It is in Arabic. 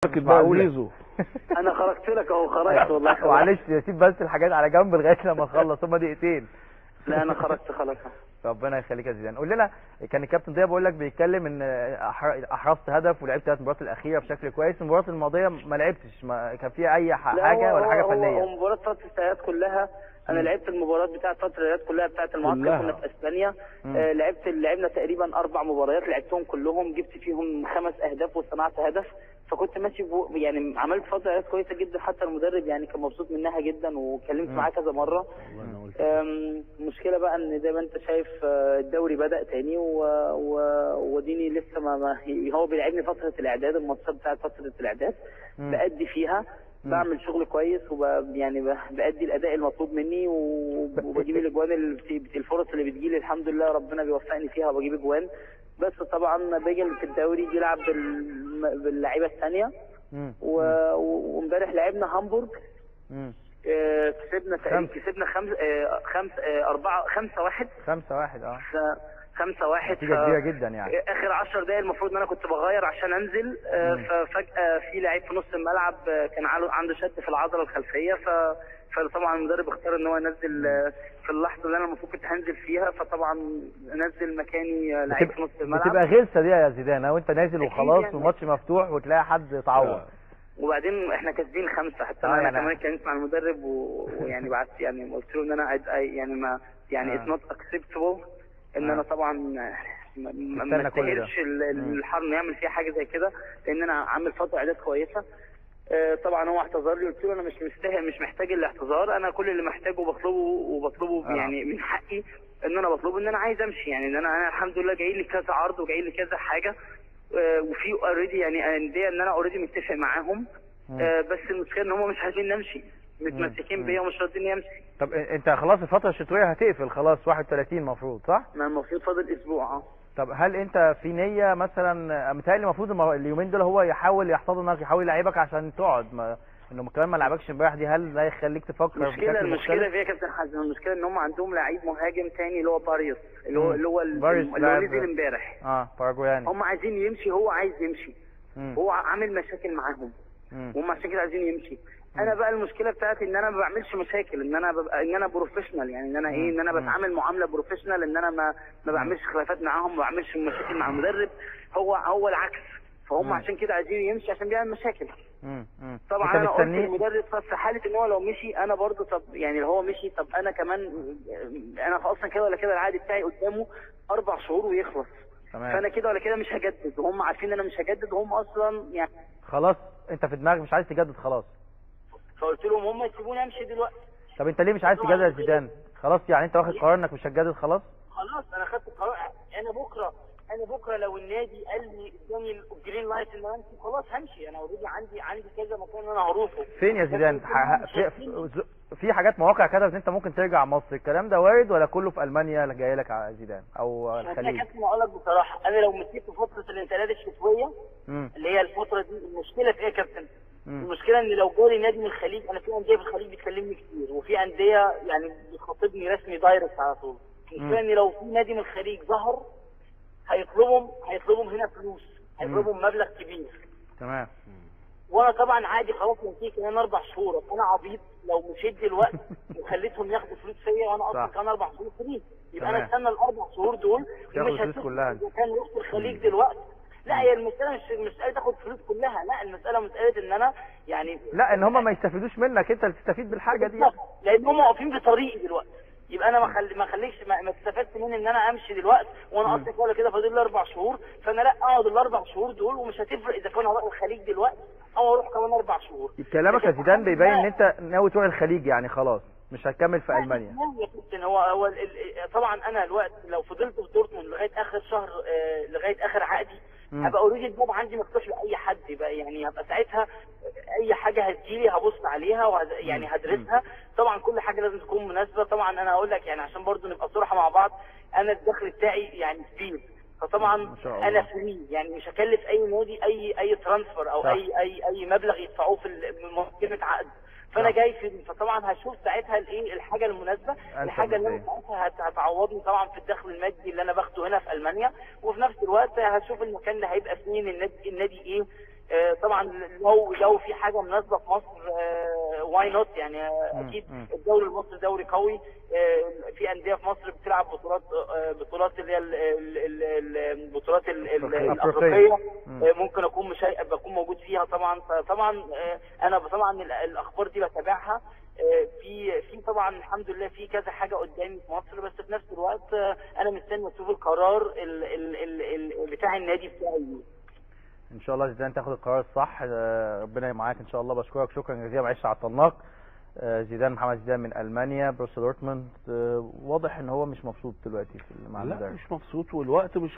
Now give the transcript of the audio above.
معقولة. انا خرجت لك اهو، خرجت والله. معلش سيب بس الحاجات على جنب لغايه لما اخلص، هما دقيقتين. لا انا خرجت خلاص. ربنا يخليك يا زيدان. قول لنا، كان الكابتن ضياء بيقول لك بيتكلم ان احرزت هدف ولعبت 3 مباريات الاخيره بشكل كويس، المباريات الماضيه ما لعبتش، ما كان فيها اي حاجه ولا حاجه فنيه. هو مباراه فتره السيئات كلها انا لعبت المباريات بتاعه فتره السيئات كلها بتاعه المعسكر، كنا في اسبانيا. لعبنا تقريبا 4 مباريات، لعبتهم كلهم، جبت فيهم 5 اهداف وصنعت هدف، فكنت ماشي يعني عملت فتره كويسه جدا، حتى المدرب يعني كان مبسوط منها جدا وكلمت معاه كذا مره. المشكله بقى ان زي ما انت شايف الدوري بدا تاني وديني لسه ما هو بيلعبني فتره الاعداد، الماتشات بتاعت فتره الاعداد بأدي فيها، بعمل شغل كويس يعني بأدي الاداء المطلوب مني وبجيب الاجوان الفرص اللي بتجيلي الحمد لله ربنا بيوفقني فيها وبجيب اجوان. بس طبعا باجي في الدوري يلعب باللعيبه الثانيه، وامبارح لعبنا هامبورج، كسبنا 5-1 5-1 كبيره جدا يعني. اخر 10 دقايق المفروض ان انا كنت بغير عشان انزل، ففجاه في لعيب في نص الملعب كان عنده شد في العضله الخلفيه، فطبعا المدرب اختار ان هو ينزل في اللحظه اللي انا المفروض كنت هنزل فيها، فطبعا نزل مكاني لعيب في نص الملعب. بتبقى غلسه دي يا زيدان، لو انت نازل وخلاص يعني والماتش مفتوح وتلاقي حد تعور. وبعدين احنا كاسبين 5، حتى انا كمان اتكلمت مع المدرب ويعني بعت يعني قلت له ان انا يعني ما يعني اتس نوت اكسبتبل ان انا طبعا ما استاهلش الحرم يعمل فيها حاجه زي كده، لان انا عامل فتره اعداد كويسه. طبعا هو اعتذر لي، قلت له انا مش محتاج الاعتذار، انا كل اللي محتاجه وبطلبه يعني من حقي ان انا بطلبه، ان انا عايز امشي، يعني ان انا الحمد لله جاي لي كذا عرض وجاي لي كذا حاجه، وفي اوريدي يعني انديه ان انا اوريدي متفق معاهم، بس المشكله ان هم مش عايزين نمشي، متمسكين بيا ومش راضيين يمشي. طب انت خلاص الفتره الشتويه هتقفل خلاص 31 المفروض صح؟ ما المفروض فاضل اسبوع. طب هل انت في نيه مثلا، متهيألي المفروض اليومين دول هو يحاول يحتضنك، يحاول يلعبك عشان تقعد، انه كمان ما لعبكش امبارح، دي هل ده يخليك تفكر المشكله فيها كابتن حازم، المشكله ان هم عندهم لعيب مهاجم تاني اللي هو باريس، اللي هو نزل امبارح باراجواياني، هم عايزين يمشي، هو عايز يمشي، هو عامل مشاكل معاهم وهم عشان كده عايزين يمشي. انا بقى المشكله بتاعتي ان انا ما بعملش مشاكل، ان انا ببقى ان انا بروفيشنال، يعني ان انا ان انا بتعامل معامله بروفيشنال، ان انا ما بعملش خلافات معاهم، ما بعملش مشاكل مع المدرب، هو العكس، فهم عشان كده عايزين يمشي عشان بيعمل مشاكل. طبعا انا قلت للمدرب في حاله ان هو لو مشي انا برضه، طب يعني لو هو مشي طب انا كمان، انا اصلا كده ولا كده العقد بتاعي قدامه 4 شهور ويخلص، فانا كده ولا كده مش هجدد، وهم عارفين ان انا مش هجدد، وهم اصلا يعني خلاص انت في دماغك مش عايز تجدد خلاص، فقلت لهم هم يسيبوني امشي دلوقتي. طب انت ليه مش عايز تجدد يا زيدان؟ خلاص يعني انت واخد قرار انك مش هتجدد خلاص؟ خلاص انا خدت قرار، انا بكره لو النادي قال لي اداني الجرين لايت ان انا امشي خلاص همشي، انا اوريدي عندي كذا مكان انا هروحه. فين يا زيدان؟ في حاجات مواقع كده ان انت ممكن ترجع مصر، الكلام ده وارد ولا كله في المانيا اللي جاي لك يا زيدان او الخليج؟ انا كابتن اقول لك بصراحه، انا لو مسكت في فتره الانتقالات الشتويه اللي هي الفتره دي، المشكله في ايه يا كابتن؟ المشكله ان لو جالي نادي من الخليج، انا في انديه في الخليج بتكلمني كتير، وفي انديه يعني بتخاطبني رسمي دايركت على طول. المشكله ان لو في نادي من الخليج ظهر هيطلبهم هنا فلوس، هيطلبهم مبلغ كبير. تمام. وانا طبعا عادي خلاص نسيت كمان 4 شهور، انا عبيط لو مشيت دلوقتي وخليتهم ياخدوا فلوس فيا وانا اصلا كان 4 شهور فري، يبقى انا استنى ال4 شهور دول ومش هتاخد كلها. كان رحت الخليج دلوقتي، لا هي المساله مش مساله تاخد فلوس كلها، لا المساله مساله ان انا يعني لا ان هم ما يستفيدوش منك، انت اللي تستفيد بالحاجه دي، لان هم واقفين بطريقي دلوقتي، يبقى انا ما اخليكش ما استفدت من ان انا امشي دلوقتي وانا اصلا ولا كده فاضل لي 4 شهور، فانا لا اقعد ال4 شهور دول، ومش هتفرق اذا كان هروح الخليج دلوقتي او اروح كمان 4 شهور. كلامك يا زيدان بيبين ان انت ناوي تروح الخليج، يعني خلاص مش هتكمل في المانيا. هو طبعا انا الوقت لو فضلت في دورتموند لغايه اخر شهر، لغايه اخر عقدي، هبقى اوريدي الباب عندي مفتوح لاي حد بقى، يعني هبقى ساعتها اي حاجه هتجيلي هبص عليها يعني هدرسها، طبعا كل حاجه لازم تكون مناسبه. طبعا انا اقول لك يعني عشان برضو نبقى صراحه مع بعض، انا الدخل بتاعي يعني كبير، فطبعا انا فري، يعني مش هكلف اي نادي اي ترانسفير او اي مبلغ يدفعوه في مقدمه عقد، فانا جاي في، فطبعا هشوف ساعتها الايه الحاجه المناسبه، الحاجه اللي انا ساعتها هتعوضني طبعا في الدخل المادي اللي انا باخده هنا في المانيا، وفي نفس الوقت هشوف المكان اللي هيبقى فيه النادي ايه طبعا لو في حاجه مناسبه في مصر واي نوت يعني. اكيد الدوري المصري دوري قوي. في انديه في مصر بتلعب بطولات اللي هي البطولات الافريقيه. ممكن اكون بكون موجود فيها طبعا. فطبعا انا طبعا الاخبار دي بتابعها. في طبعا الحمد لله في كذا حاجه قدامي في مصر، بس في نفس الوقت انا مستني اشوف القرار بتاع النادي بتاعي. ان شاء الله زيدان تاخد القرار الصح. ربنا معاك ان شاء الله. بشكرك شكرا جزيلا، معلش عطلناك. زيدان، محمد زيدان من المانيا بروسيا دورتموند. واضح ان هو مش مبسوط دلوقتي مع المدرب. لا مش مبسوط، والوقت مش